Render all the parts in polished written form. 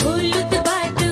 হলুদ বাটু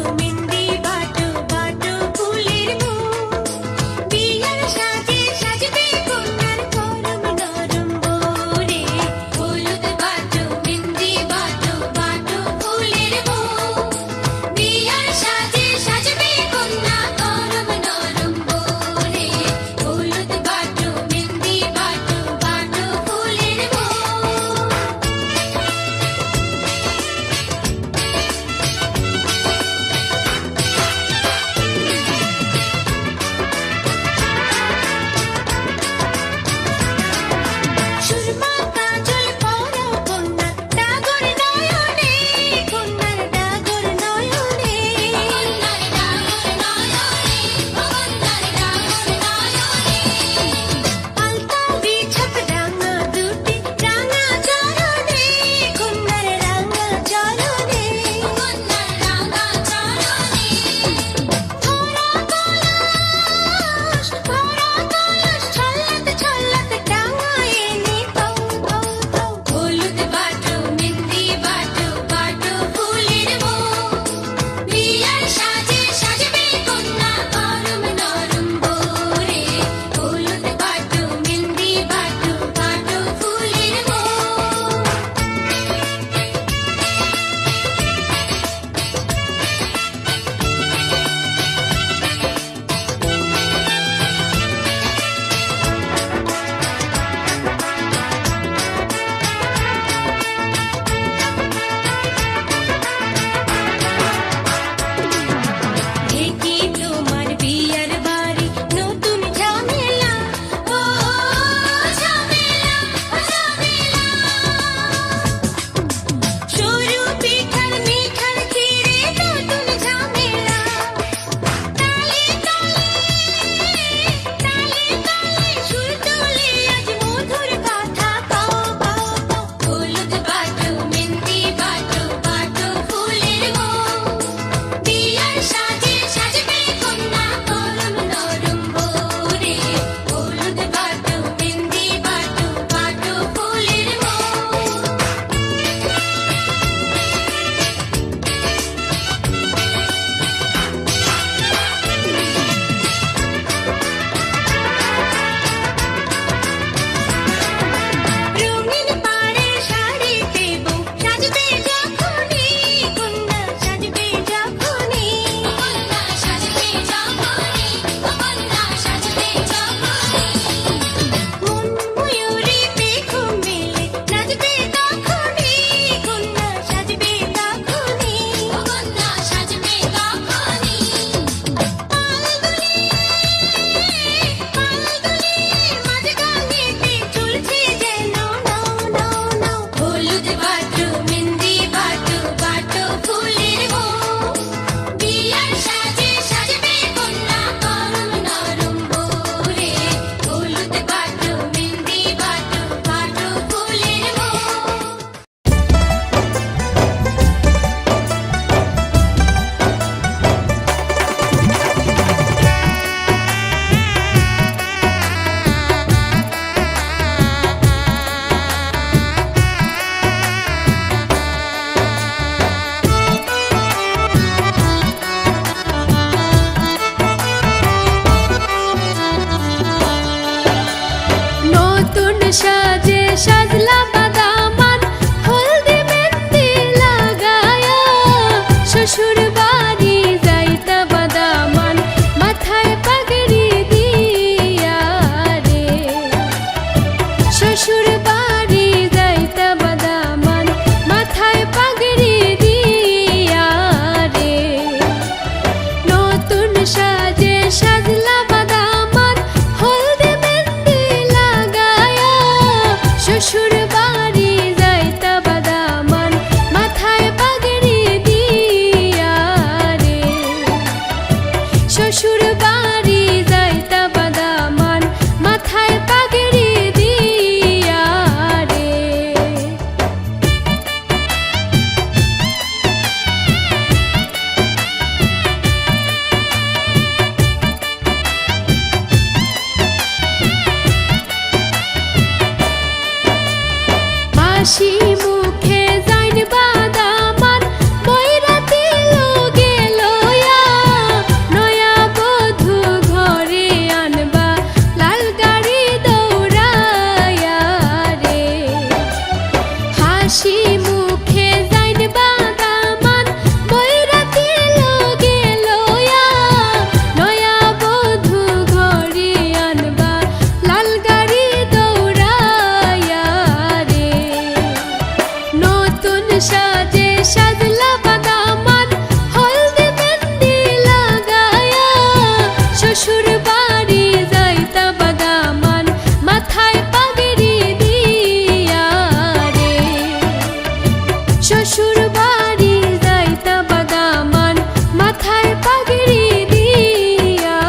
শ্বশুর বাড়ি যাইতা বাদামান মাথায় পাগড়ি দিয়া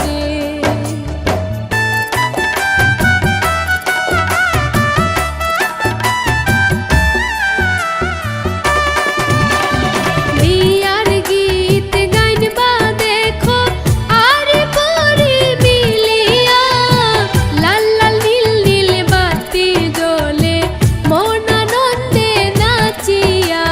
রে। বিয়ার গীত গাইনবা দেখো আর পরি মিলিয়া, লাল লাল নীল নীল বাতি জ্বলে মন আনন্দে নাচিয়া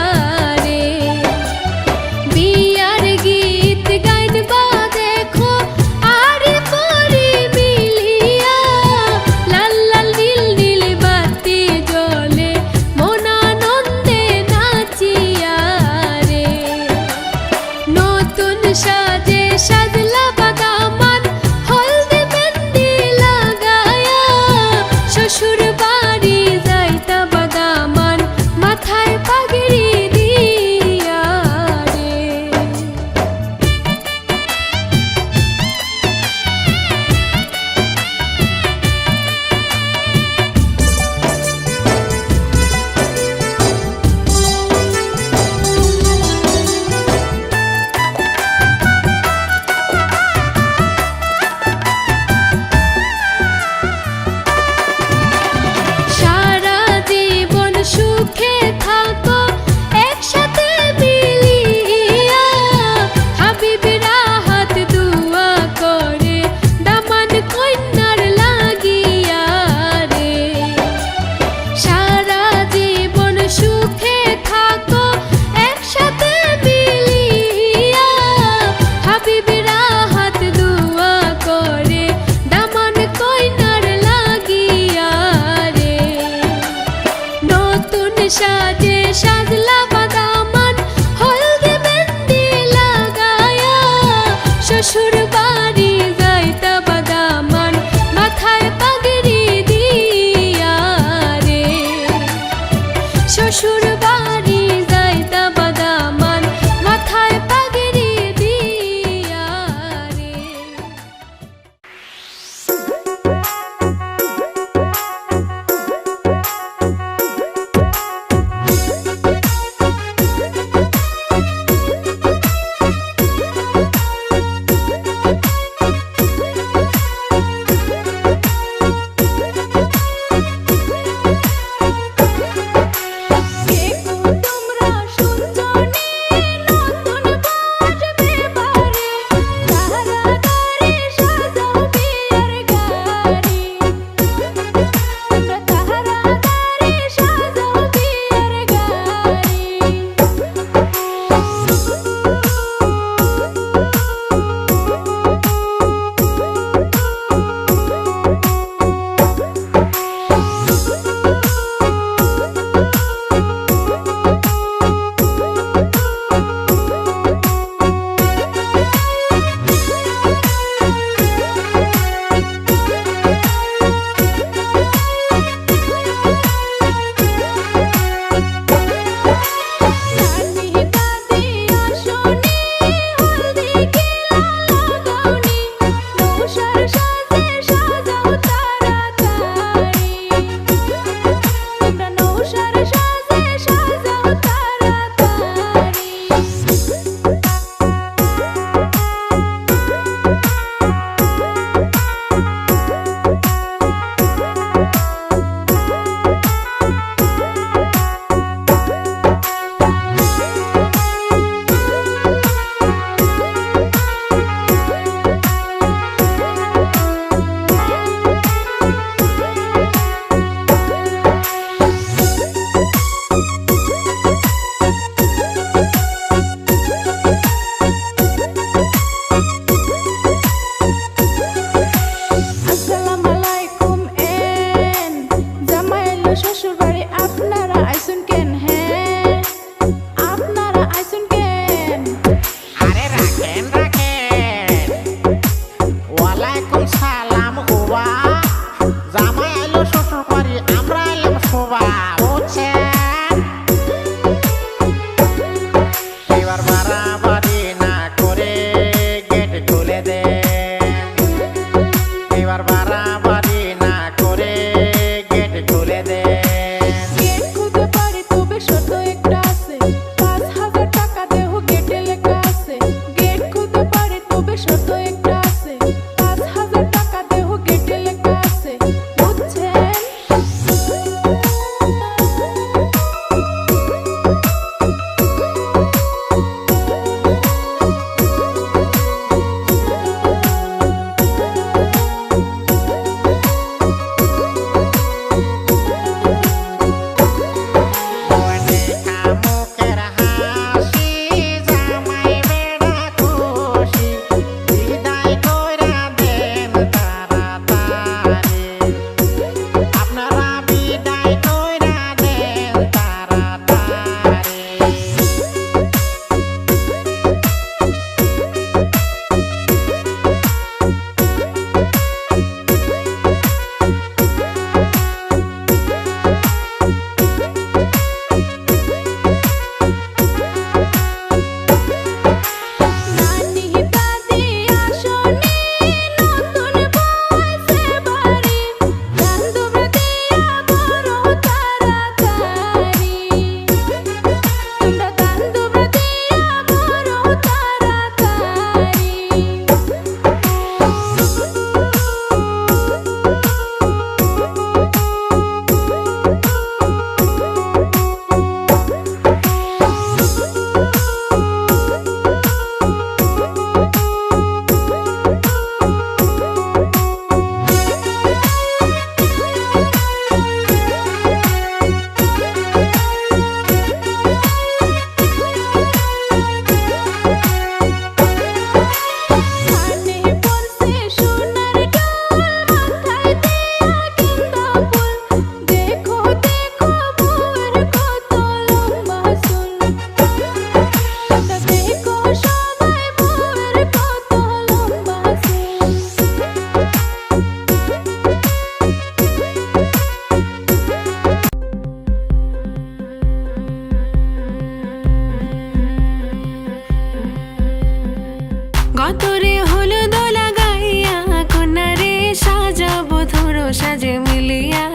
গতরে হলুদ লাগাইয়া কন্যারে সাজাবো ধরো সাজে মিলিয়া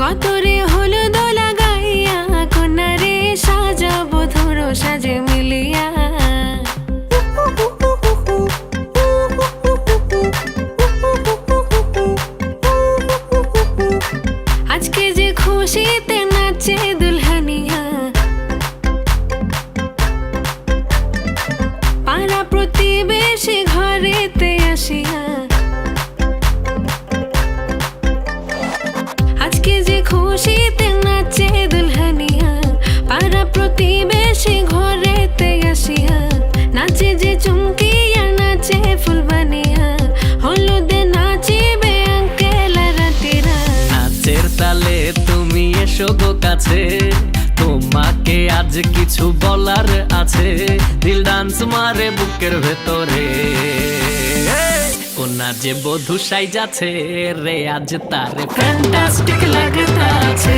গতরে হলুদ লাগাইয়া কন্যারে সাজাবো ধরো সাজে মিলিয়া আজকে যে খুশিতে নাচে দুলহানিয়া পাড়া প্রতিবেশী ঘরেতে আসিয়া আজকে যে খুশিতে নাচে দুলহানিয়া পাড়া প্রতিবেশী ঘরেতে আসিয়া নাচে যে চুমকিয়া নাচে ফুলবানিয়া হলুদে নাচিবে আঙ্কেল রাতিরা নাচের তালে তুমি এসো গো কাছে তোমাকে আজ কিছু বলার আছে দিল ডান্স মারে বুকের ভেতরে কোনা যে বধূ সাইজাছে রে আজ তারে ফ্যান্টাস্টিক লাগতাছে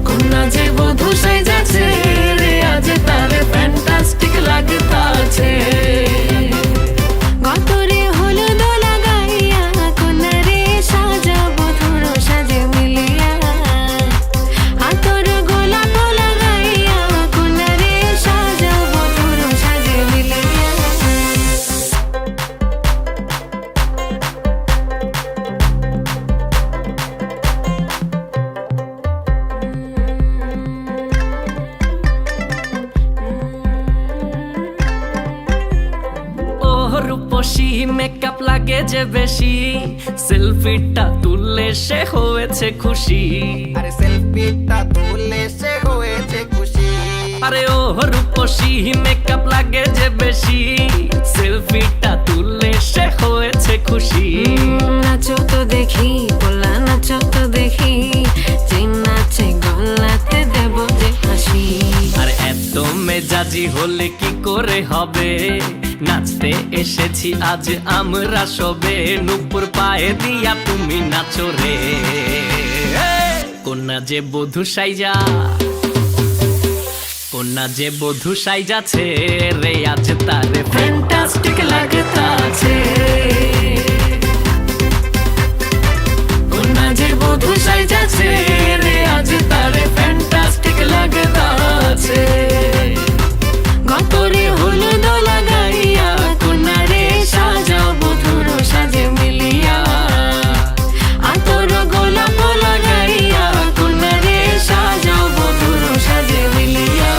কোনা যে বধূ সাইজাছে রে আজ তারে ফ্যান্টাস্টিক লাগতাছে গতরে হলুদ লাগাইয়া কন্যারে সাজাবো ধরো সাজে মিলিয়া আতর গোলাপ লাগাইয়া কন্যারে সাজাবো ধরো সাজে মিলিয়া রূপসী মেকআপ লাগে যে বেশি সেলফিটা তুললে সে হয়েছে খুশি আরে সেলফিটা তুললে সে হয়েছে খুশি আরে ও রূপসী মেকআপ লাগে যে বেশি সেলফিটা তুললে সে হয়েছে খুশি নাচো তো দেখি বলা নাচো তো দেখি যে নাচে গলাতে দেব যে হাসি আর এত মেজাজি হলে কি করে হবে নাচতে এসেছি আজ আমরা সবে নুপুর পায়ে দিয়া তুমি নাচো রে কোনা যে বধূ সাইজা কোনা যে বধূ সাইজাছে রে আজ তারে ফ্যান্টাস্টিক লাগতাছে কোনা যে বধূ সাইজাছে রে আজ তারে ফ্যান্টাস্টিক লাগতাছে গতরে হলুদ লাগাইয়া কন্যারে সাজাবো ধরো সাজে মিলিয়া আতর গোলাপ লাগাইয়া কন্যারে সাজাবো ধরো সাজে মিলিয়া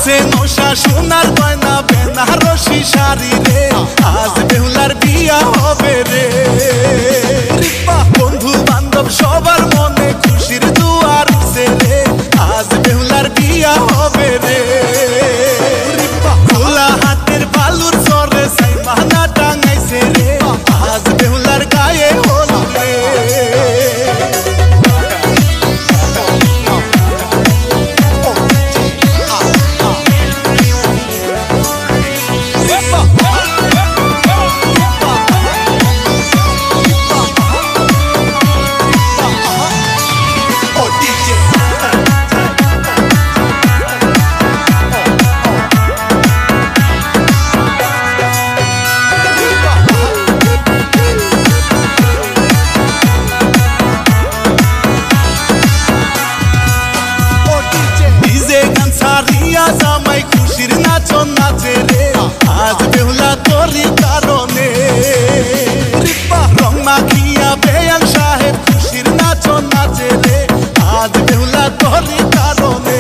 আছে নশা সোনার গয়না বেনারসি শাড়ি রে আজ বেহুলার বিয়া হবে রে বন্ধু বান্ধব সবার মনে খুশির দুয়ার উঠছে রে আজ বেহুলার বিয়া হবে রে খোলা হাতের বালুর চরে সাই মানা টাঙাইছে রে আজ বেহুলার গায়ে হলুদ রে জামাই খুশির নাচন নাচে রে আজ বেহুলা তোরই কারণে রং মাখিয়া বেয়ান সাহেব খুশির নাচন নাচে রে আজ বেহুলা তোরই কারণে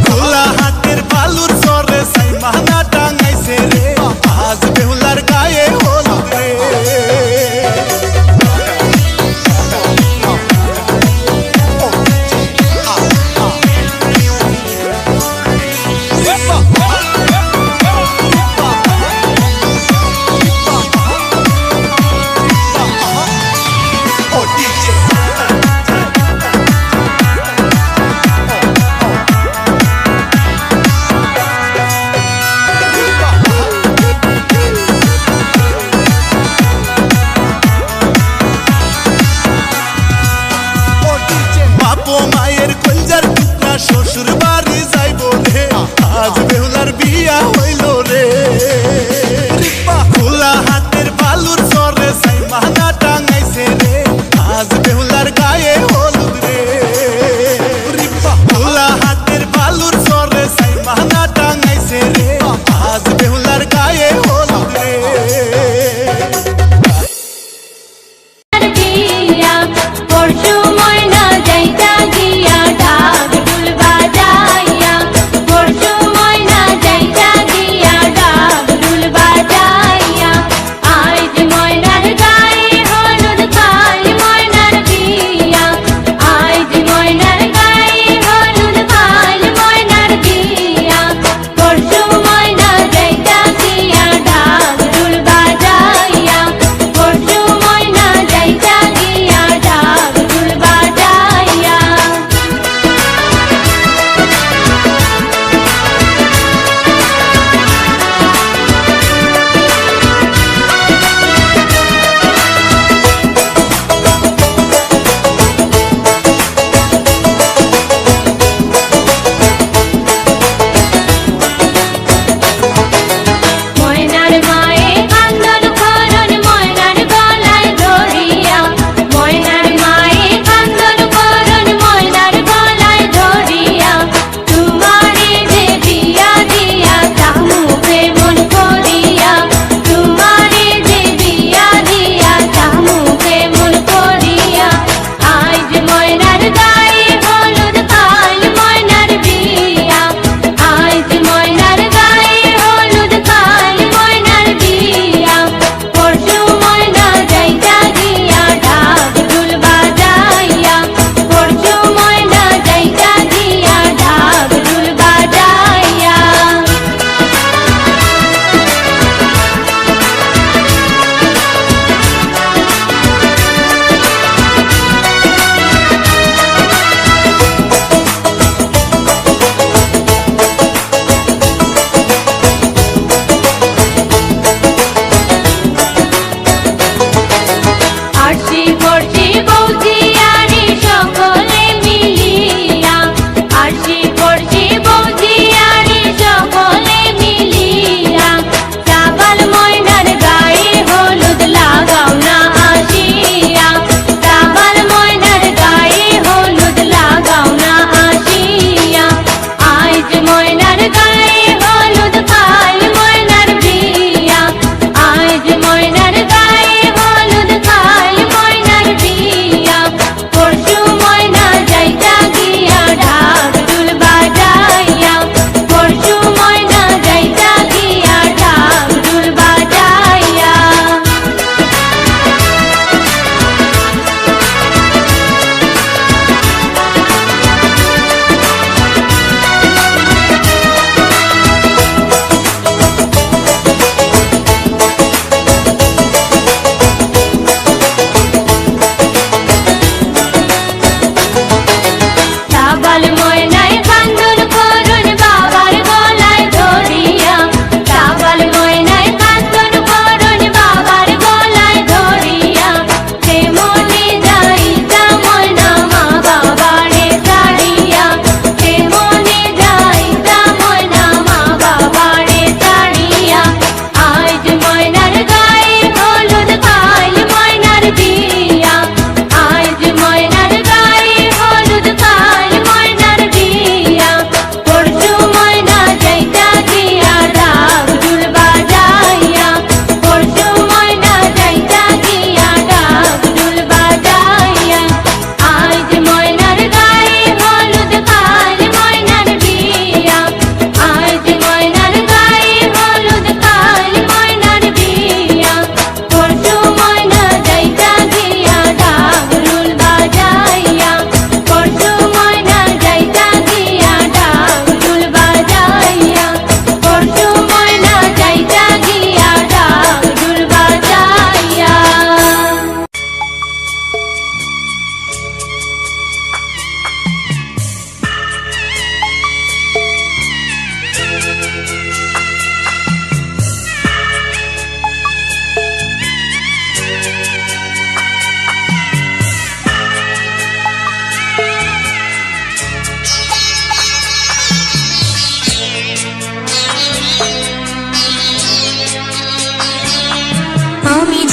খোলা হাতের বালুর চরে সাই মানা টাঙাইছে রে আজ বেহুলার গায়ে হলুদ রে Let's go.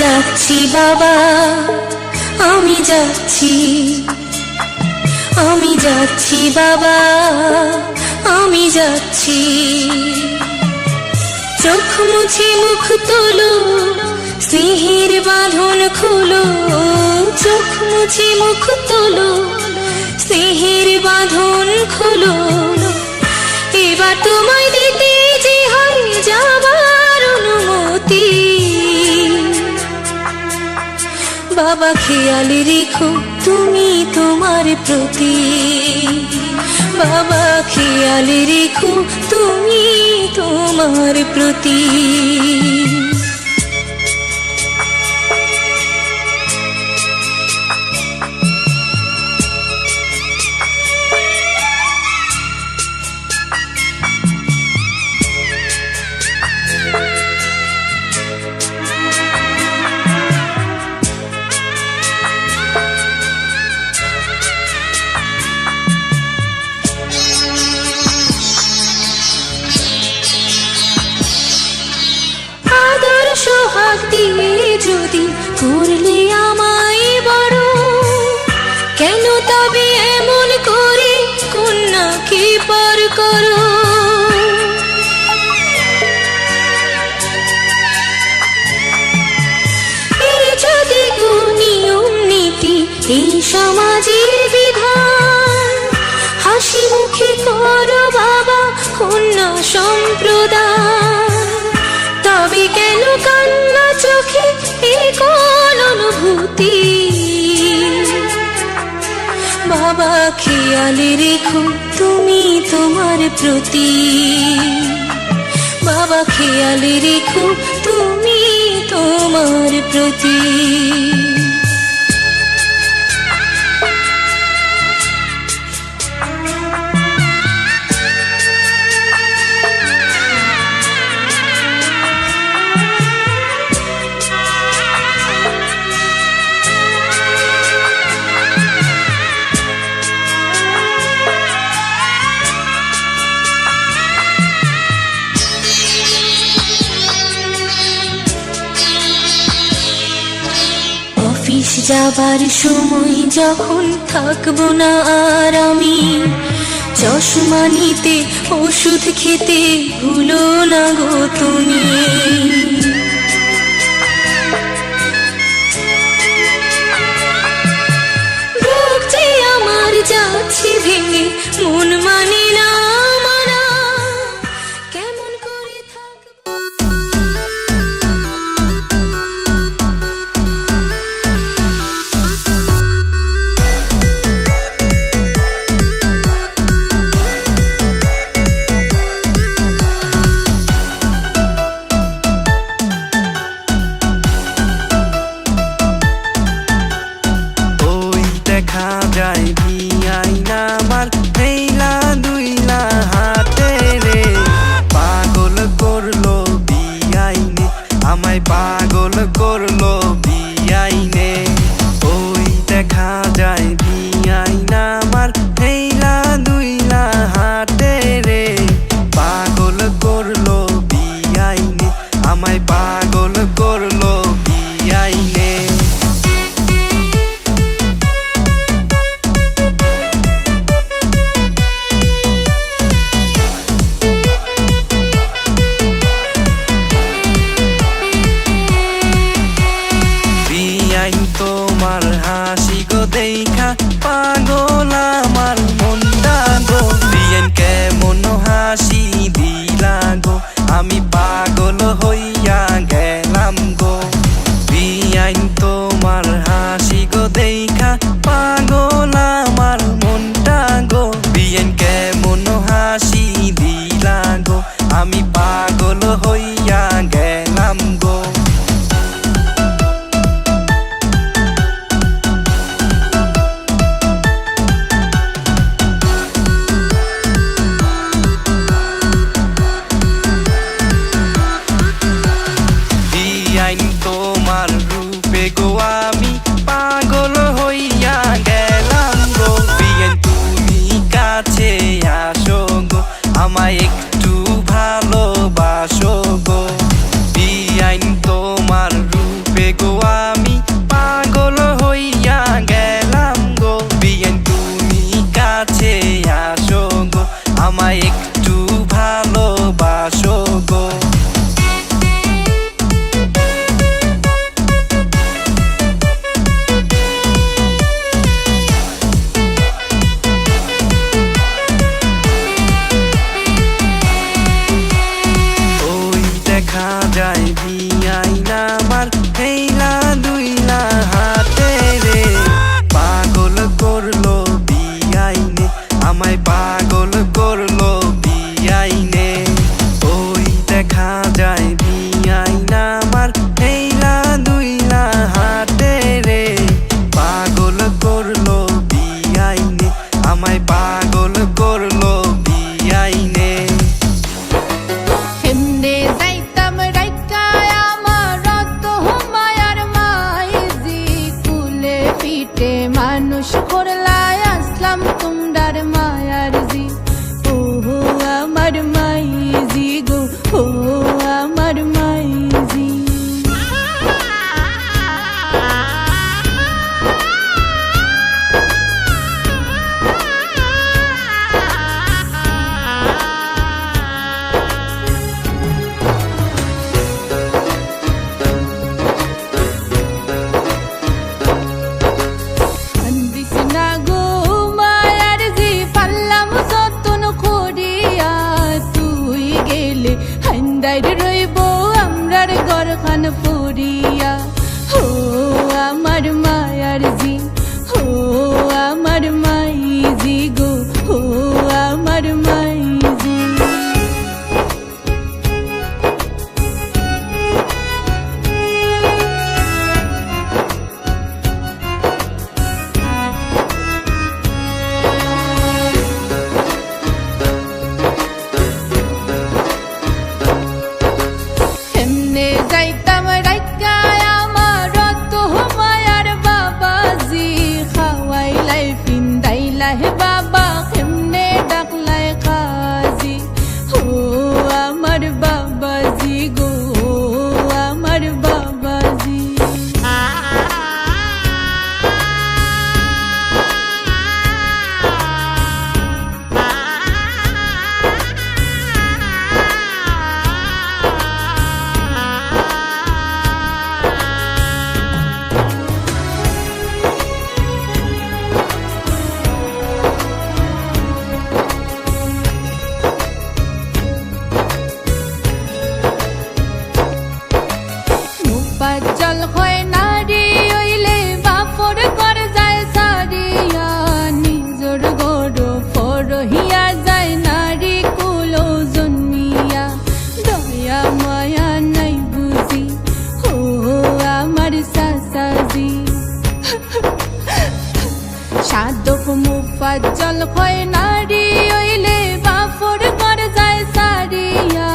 যাচ্ছি বাবা, আমি যাচ্ছি, আমি যাচ্ছি বাবা, আমি যাচ্ছি। চোখ মুছে মুখ তোলো, স্নেহের বাঁধন খোলো, চোখ মুছে মুখ তোলো, স্নেহের বাঁধন খোলো। এবার তোমায় দিতে যে হয় যাবার অনুমতি। বাবা খেয়াল রেখো তুমি তোমার প্রতি, বাবা খেয়াল রেখো তুমি তোমার প্রতি। সোহাগ দিয়ে যদি করলে আমায় বড়, কেন তবে এমন করে কন্যাকে পর করো। এই যদি নিয়ম নীতি এই সমাজের বিধান, হাসি মুখে করো বাবা কন্যা সম্প্রদান। তবে কেন কান্না চোখে এই কোন অনুভূতি। বাবা খেয়াল রেখো তুমি তোমার প্রতি, বাবা খেয়াল রেখো তুমি তোমার প্রতি। অফিস যাবার সময় যখন থাকবো না আর আমি, চশমা নিতে ওষুধ খেতে ভুলো না গো তুমি। বুক যে আমার যাচ্ছে ভেঙে, মন মানে না মানা, কেমন করে থাকবো। দেখা যায় ভিআই নামার মেলা দুই আমায় একটু ভালোবাসো গো। ওই দেখা যায় বিআইনা আমার হেইলা দুইলা হাতে রে, পাগল করলো বিআইনে আমায়, পাগল করলো বিআইনে। ওই দেখা যায় বিআইনা আমার হেইলা দুইলা হাতে রে, পাগল করলো বিআইনে আমায়, পাগল করলো বিআইনে। হেমনে যাইতাম রাইকা আমার রত মায়ার মাইজি, কুলে পিঠে মানুষ করলাই আসলাম তোমরার মায়ার জি। ও আমার মাইজি গো, ও আমার মাইজি। কান্দিস না গো মায়ার জি, পারলাম যতন করিয়া, তুই গেলে হান্দাই রইব আমরার ঘরখান পড়িয়া। ও আমার মায়ার জি, ও আমার মাইজি গো, ও আমার মাইজি। হেমনে যাইতাম রাইকা আমার রত মায়ার বাবাজি, খাওয়াইলাই পিন্দাইলা হে বাবা, হেমনে ডাকলাই কাজি। ও আমার বাবাজি গো, ও আমার বাবাজি। জল হয় নারী হইলে বাপর ঘর যায় সারিয়া, নিজর গড় ফরহিয়া যায় নারী কুলো জন্মিয়া। দয়া মায়া নাই বুঝি, ও আমার সাসাজি। সাধক মুফাজ্জল হয় নারী হইলে বাপর ঘর যায় সারিয়া,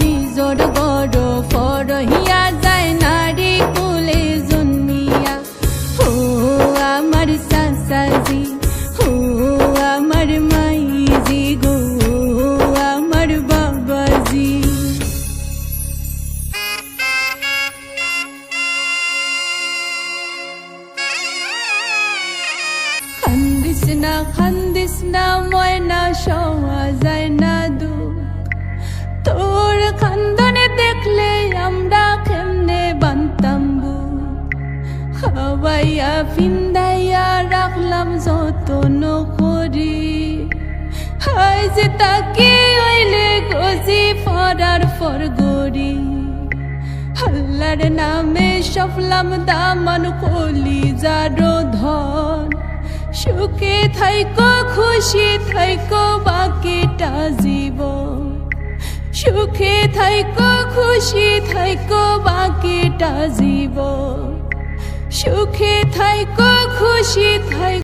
নিজর গড় ফরহিয়া যায় নারী কুলে জন্মিয়া। ও আমার সাসাজি, ও আমার মাইজি গো, ও আমার বাবাজি। খান্দিস না ময়না, সওয়া যায় না দুঃখ, তোর খান্দনে দেখলে আমরা কেমনে বানতাম বুক। খাওয়াইয়া ফিন্দাইয়া রাখলাম যতন করি, হাই যে তাকে হইলে গজি ফরার ফরগরি। আল্লাহর নামে সফলাম দামান কলিজারো ধন, সুখে থাইকো খুশি থাইকো বাকিটা জীবন। সুখে থাইকো খুশি থাইকো বাকিটা জীবন। সুখে থাইকো খুশি থাইকো।